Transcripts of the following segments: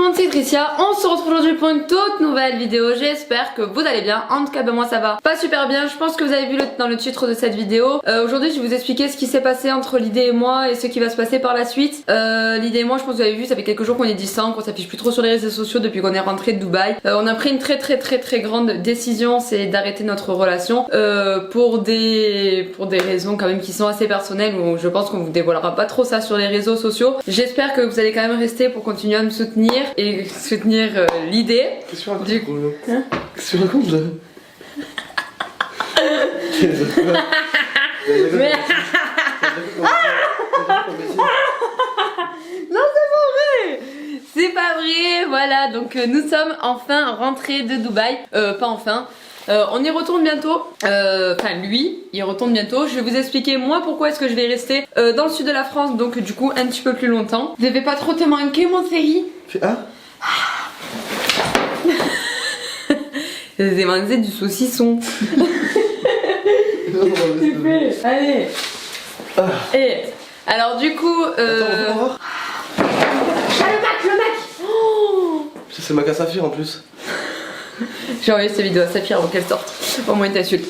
monde, c'est Tricia, on se retrouve aujourd'hui pour une toute nouvelle vidéo, j'espère que vous allez bien, en tout cas ben moi ça va pas super bien, je pense que vous avez vu dans le titre de cette vidéo. Aujourd'hui je vais vous expliquer ce qui s'est passé entre Lydé et moi et ce qui va se passer par la suite. Lydé et moi je pense que vous avez vu, ça fait quelques jours qu'on est distants, qu'on s'affiche plus trop sur les réseaux sociaux depuis qu'on est rentré de Dubaï. On a pris une très grande décision, c'est d'arrêter notre relation pour des raisons quand même qui sont assez personnelles, où je pense qu'on vous dévoilera pas trop ça sur les réseaux sociaux. J'espère que vous allez quand même rester pour continuer à me soutenir et soutenir Lydé. Qu'est-ce que tu racontes? Du coup, hein? Qu'est-ce que tu racontes là? Mais... Non, c'est pas vrai! C'est pas vrai, voilà, donc nous sommes enfin rentrés de Dubaï. Pas enfin. On y retourne bientôt, enfin lui, il retourne bientôt. Je vais vous expliquer moi pourquoi est-ce que je vais rester dans le sud de la France, donc du coup un petit peu plus longtemps. Je vais pas trop te manquer mon chéri. Hein? Je vais manger du saucisson. Allez. Et alors du coup Attends, on va voir. Ah le Mac oh, C'est ma casse à Saphir en plus. j'ai envoyé cette vidéo à Saphir avant qu'elle sorte. Au moins t'insultes.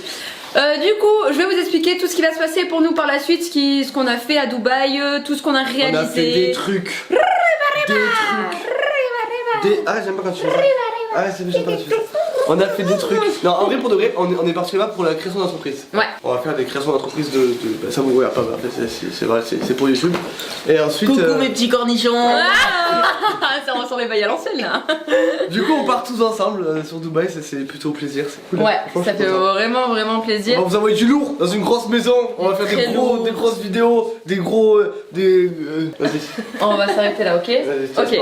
Du coup, je vais vous expliquer tout ce qui va se passer pour nous par la suite, ce qu'on a fait à Dubaï, tout ce qu'on a réalisé. On a fait des trucs. Ah, j'aime pas quand tu fais ça. Ah, j'aime pas quand tu fais ça. On a fait des trucs. Non, en vrai, pour de vrai, on est parti là pour la création d'entreprise. Ouais. On va faire des créations d'entreprise bah, ça vous voyez pas, c'est vrai, c'est pour YouTube. Et ensuite. Coucou mes petits cornichons. Ça ressemble pas à l'ancienne là. Du coup, on part tous ensemble sur Dubaï, c'est plutôt plaisir, c'est cool. Ouais, ça fait vraiment plaisir. On va vous envoyer du lourd dans une grosse maison. On va faire des grosses vidéos, vas-y. On va s'arrêter là, ok? Ok.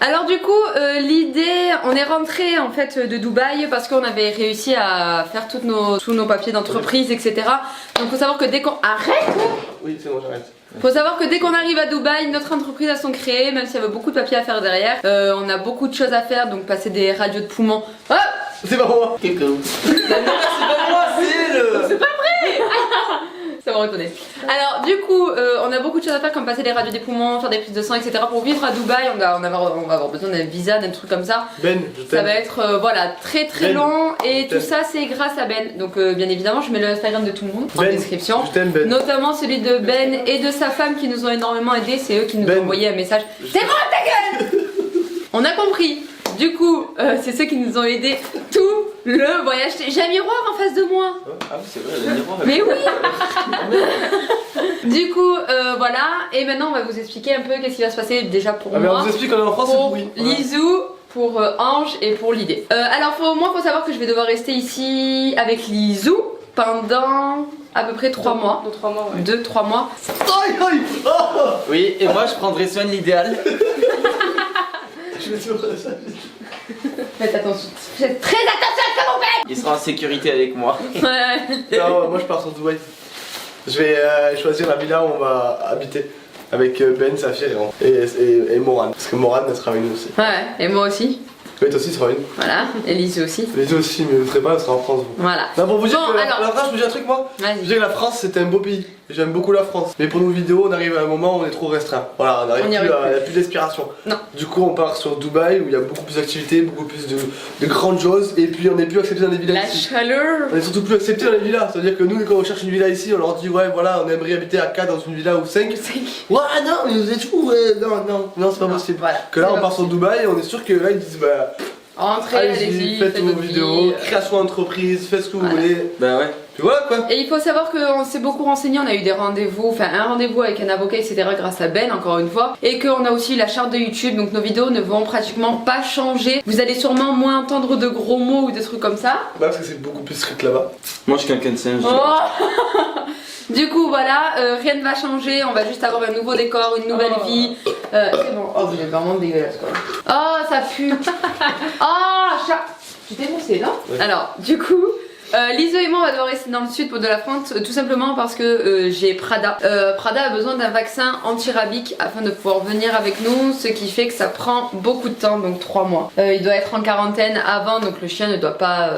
Alors du coup, l'idée, on est rentré en fait de Dubaï parce qu'on avait réussi à faire tous nos papiers d'entreprise, etc. Donc faut savoir que dès qu'on arrête, oui c'est bon, j'arrête. faut savoir que dès qu'on arrive à Dubaï, notre entreprise a sont créées, même s'il y avait beaucoup de papiers à faire derrière. On a beaucoup de choses à faire, donc passer des radios de poumons. Oh, c'est pas moi. Coucou. C'est pas moi, c'est le. c'est pas vrai. Ça va reconnaître. Alors du coup, on a beaucoup de choses à faire comme passer des radios des poumons, faire des prises de sang, etc. Pour vivre à Dubaï, on va avoir besoin d'un visa, d'un truc comme ça. Ben, je t'aime. Ça va être voilà très Ben, long et tout ça c'est grâce à Ben. Donc bien évidemment je mets le Instagram de tout le monde en Ben, description. je t'aime Ben. Notamment celui de Ben et de sa femme qui nous ont énormément aidés. C'est eux qui nous Ben. ont envoyé un message. C'est bon ta gueule. On a compris. Du coup, c'est ceux qui nous ont aidés tout le voyage. J'ai un miroir en face de moi. Ah oui, c'est vrai, le miroir. Mais oui. Du coup, voilà. Et maintenant, on va vous expliquer un peu qu'est-ce qui va se passer déjà pour Ah, mais moi. on vous explique qu'on est en France, Pour oui. Lizou, pour Ange et pour Lydé. Alors, moi, faut savoir que je vais devoir rester ici avec Lizou pendant à peu près 3 mois. 3 mois, ouais. 2-3 mois. Aïe aïe. Oh, Oui, et moi je prendrai soin de l'idéal. je vais te faire ça. Faites attention. Faites très attention à ce que vous faites. Il sera en sécurité avec moi. Ouais. Non, moi je pars sur Dubaï. Je vais choisir la villa où on va habiter. Avec Ben, Saphir et Morane. Parce que Morane elle sera avec nous aussi. Ouais, et moi aussi. Oui, toi aussi, sera une. Voilà, et Lizou aussi. Les deux aussi, mais vous ne serez pas, elle sera en France. Vous. Voilà. Non, pour vous dire Bon, que alors. la France, je vous dis un truc, moi. Je Vas-y. vous dis que la France, c'était un beau pays. J'aime beaucoup la France. Mais pour nos vidéos, on arrive à un moment où on est trop restreint. Voilà, on n'y a plus d'inspiration. Non. Du coup, on part sur Dubaï où il y a beaucoup plus d'activités, beaucoup plus de grandes choses. Et puis, on n'est plus accepté dans les villas La ici. chaleur. On est surtout plus accepté dans les villas. C'est-à-dire que nous, quand on cherche une villa ici, on leur dit, ouais, voilà, on aimerait habiter à 4 dans une villa ou 5. Ouais, non, mais vous êtes fous, ouais. Non, c'est pas possible. Voilà. Que là, on part sur Dubaï et on est sûr que là, ils disent, bah. Rentrez, allez-y, faites vos votre vidéos, vie. création d'entreprise, faites ce que vous voulez. Bah ouais. Puis voilà quoi. Et il faut savoir qu'on s'est beaucoup renseigné, on a eu des rendez-vous, enfin un rendez-vous avec un avocat, etc. grâce à Ben, encore une fois. Et qu'on a aussi la charte de YouTube, donc nos vidéos ne vont pratiquement pas changer. Vous allez sûrement moins entendre de gros mots ou des trucs comme ça. Bah, parce que c'est beaucoup plus strict là-bas. Moi je suis quelqu'un de singe. Oh. Du coup voilà, rien ne va changer, on va juste avoir un nouveau décor, une nouvelle vie. C'est bon, oh vous êtes vraiment dégueulasse quoi. Oh ça pue. Oh chat. Tu t'es moussé non? Ouais. Alors du coup, Lizou et moi on va devoir rester dans le sud de la France tout simplement parce que j'ai Prada. Prada a besoin d'un vaccin anti-rabique afin de pouvoir venir avec nous, ce qui fait que ça prend beaucoup de temps, donc 3 mois. Il doit être en quarantaine avant, donc le chien ne doit pas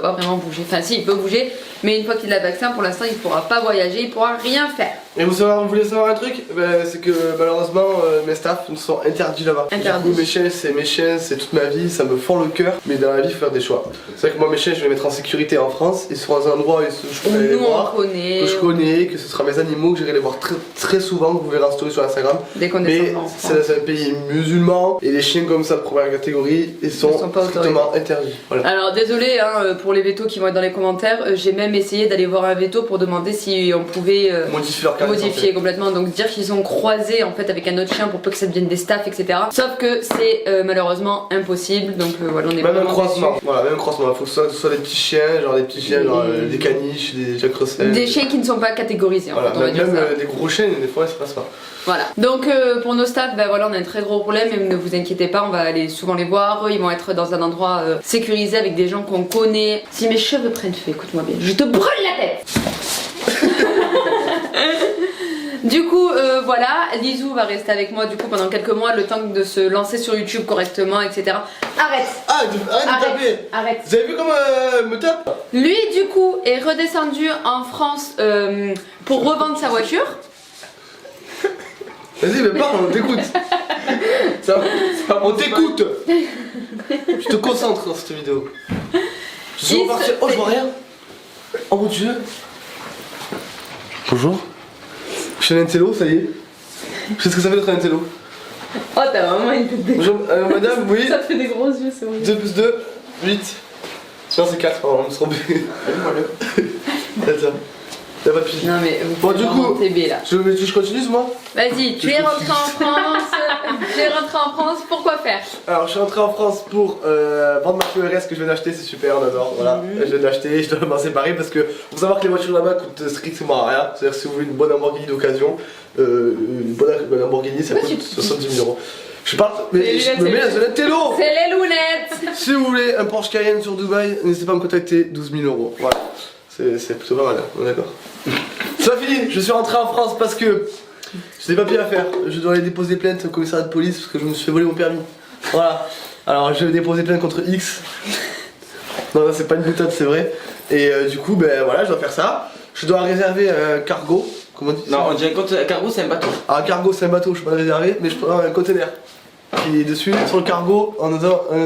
vraiment bouger. Enfin si, il peut bouger, mais une fois qu'il a le vaccin, pour l'instant il ne pourra pas voyager, il ne pourra rien faire. Et vous voulez savoir un truc? C'est que malheureusement mes staffs nous sont interdits là-bas. Interdits. Du coup, mes chiens c'est toute ma vie, ça me fend le cœur. Mais dans la vie il faut faire des choix. C'est vrai que moi mes chiens je vais les mettre en sécurité en France. Ils seront dans un endroit où je pourrai les Nous on voir, connaît. que je connais, que ce sera mes animaux, que j'irai les voir très souvent, que vous verrez en story sur Instagram. Dès qu'on Mais est en France. c'est un pays musulman et les chiens comme ça de première catégorie ils sont pas strictement interdits. Voilà. Alors désolé hein, pour les vétos qui vont être dans les commentaires, j'ai même essayé d'aller voir un veto pour demander si on pouvait Modifier leur carte de modifier santé. complètement, donc dire qu'ils sont croisés en fait avec un autre chien pour peu que ça devienne des staffs, etc. Sauf que c'est malheureusement impossible, donc voilà, on est Même un vraiment croisement, déçus. voilà, même un croisement, faut que ce soit des petits chiens, genre des caniches, des Jack Russell. Des chiens qui ne sont pas catégorisés en Voilà, fait, on va dire même ça. des gros chiens, des fois ça passe pas. Voilà, donc pour nos staffs, ben voilà, on a un très gros problème, mais ne vous inquiétez pas, on va aller souvent les voir, ils vont être dans un endroit sécurisé avec des gens qu'on connaît. Si mes cheveux prennent feu, écoute-moi bien, je te brûle la tête. Du coup, voilà, Lizou va rester avec moi du coup pendant quelques mois, le temps de se lancer sur YouTube correctement, etc. Arrête. Arrête de taper. Arrête. Vous avez vu comment me tape? Lui, du coup, est redescendu en France pour revendre sa voiture. Vas-y, mais parle, on t'écoute. On t'écoute. Je te concentre dans cette vidéo. Je suis reparti. Oh, je vois rien. Oh mon dieu. Bonjour. Je suis un intello, ça y est. Je sais ce que ça fait d'être un intello. Oh, t'as vraiment une tête de... Bonjour, madame, oui. Ça te fait des gros yeux, c'est horrible. 2 plus 2, 8. Non, c'est 4, pardon, je me suis trompé. Attends. Y'a pas de pile. Non mais vous Bon, du coup, TB là. je continue, moi. Vas-y, tu es rentré en France. Tu es rentré en France, pourquoi faire? Alors, je suis rentré en France pour vendre ma QRS que je viens d'acheter, c'est super, on adore. Voilà, je viens d'acheter, je dois m'en séparer parce que faut savoir que les voitures là-bas coûtent strictement rien. C'est-à-dire, si vous voulez une bonne Lamborghini d'occasion, une bonne Lamborghini ça coûte 70 000 euros. Je parle, mais je me mets dans un intello. C'est les lunettes. Si vous voulez un Porsche Cayenne sur Dubaï, n'hésitez pas à me contacter, 12 000 euros. Voilà, c'est plutôt pas mal, hein, on est d'accord. Ça fini, je suis rentré en France parce que j'ai des papiers à faire. Je dois aller déposer plainte au commissariat de police parce que je me suis fait voler mon permis. Voilà, alors je vais déposer plainte contre X. Non, c'est pas une boutade, c'est vrai. Et du coup, ben voilà, je dois faire ça. Je dois réserver un cargo. Comment on dit ça? Non, on dit un cargo, c'est un bateau. Ah, un cargo, c'est un bateau, je peux pas le réserver, mais je peux avoir un conteneur. Qui est dessus, sur le cargo, on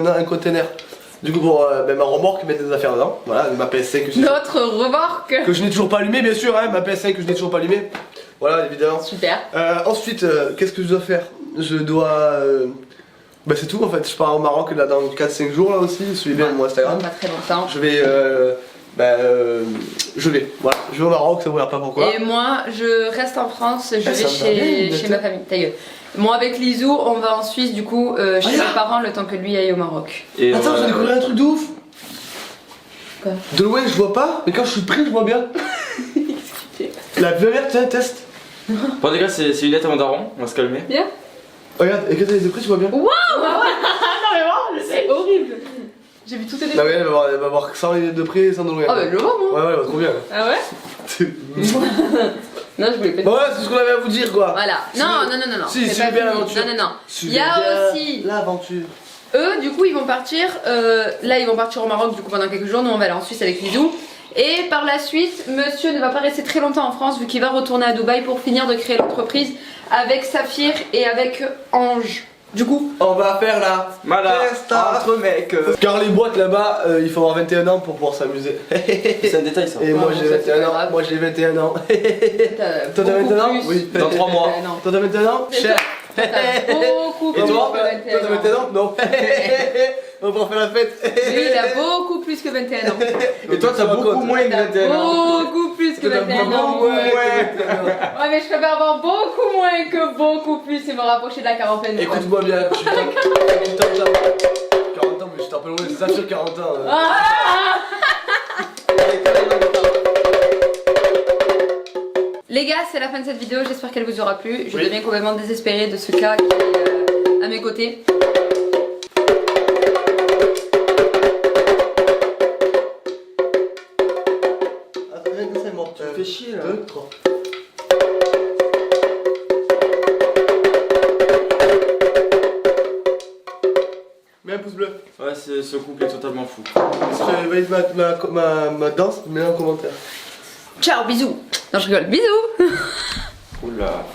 a un conteneur. Du coup, pour ma remorque, mettre des affaires dedans. Voilà, ma PS5 que Notre remorque. je n'ai toujours pas allumé, bien sûr, hein, ma PS5 que je n'ai toujours pas allumé. Voilà, évidemment. Super. Ensuite, qu'est-ce que je dois faire? Je dois. Bah, c'est tout en fait. Je pars au Maroc là dans 4-5 jours là aussi. Suivez bien mon Instagram. Pas très longtemps. Je vais. Je vais. Voilà, je vais au Maroc, ça vous verra pas pourquoi. Et moi, je reste en France, je vais ça me va bien, chez ma famille. Ta gueule. Moi, avec Lizou, on va en Suisse du coup chez mes parents le temps que lui aille au Maroc. Et Attends, j'ai découvert un truc de ouf. Quoi? De loin, je vois pas, mais quand je suis près, je vois bien. La verte, tiens, test. Bon, les gars, c'est une lettre à mon daron, on va se calmer. Bien. Regarde, et quand elle est près, tu vois bien. Waouh. Non mais vraiment, c'est horrible. J'ai vu tout tes Bah, ouais, elle va voir 100 de près, 100 de loin. Ah bah je le vois moi. Ouais, elle va trop bien. Ah ouais? Non, je voulais pas. Bon, voilà, c'est ce qu'on avait à vous dire quoi. Voilà. Non, non, non, non, non. Si, c'est suivez pas bien fini. l'aventure. Non, non, non. Il y Suivez a bien aussi. l'aventure. Eux, du coup, ils vont partir. Là, ils vont partir au Maroc du coup pendant quelques jours. Nous, on va aller en Suisse avec Lizou. Et par la suite, monsieur ne va pas rester très longtemps en France vu qu'il va retourner à Dubaï pour finir de créer l'entreprise avec Saphir et avec Ange. Du coup, On va faire la Voilà, fiesta. entre mecs. Car les boîtes là-bas, il faut avoir 21 ans pour pouvoir s'amuser. C'est un détail ça. Et moi bon, j'ai ça, c'est 21 pas ans. grave. Moi j'ai 21 ans. t'as Toi t'as 21 ans? plus. Oui. Dans 3 mois. Non. Toi t'as 21 ans? Cher. T'as beaucoup Et plus toi? que Toi 21 t'as ans. 21 ans? Non. On va faire la fête. Lui, il a beaucoup plus que 21 ans. Et toi, t'as beaucoup moins que T'as 21 ans. beaucoup plus que Toi, t'as 21 ans. beaucoup moins. Ouais, mais je préfère avoir beaucoup moins que beaucoup plus et me rapprocher de la quarantaine. Écoute-moi bien, je suis 40 ans. 40 ans, mais je t'appelle loin, c'est ça sur 40 ans. Ah. Les gars, c'est la fin de cette vidéo, j'espère qu'elle vous aura plu. Je Oui. deviens complètement désespérée de ce cas qui est à mes côtés. Attends, rien que ça est mort. Tu me fais chier là. 2, 3. Mets un pouce bleu. Ouais, ce couple est totalement fou. Valide ma danse, mets un commentaire. Ciao, bisous. Non, je rigole, bisous. Oula.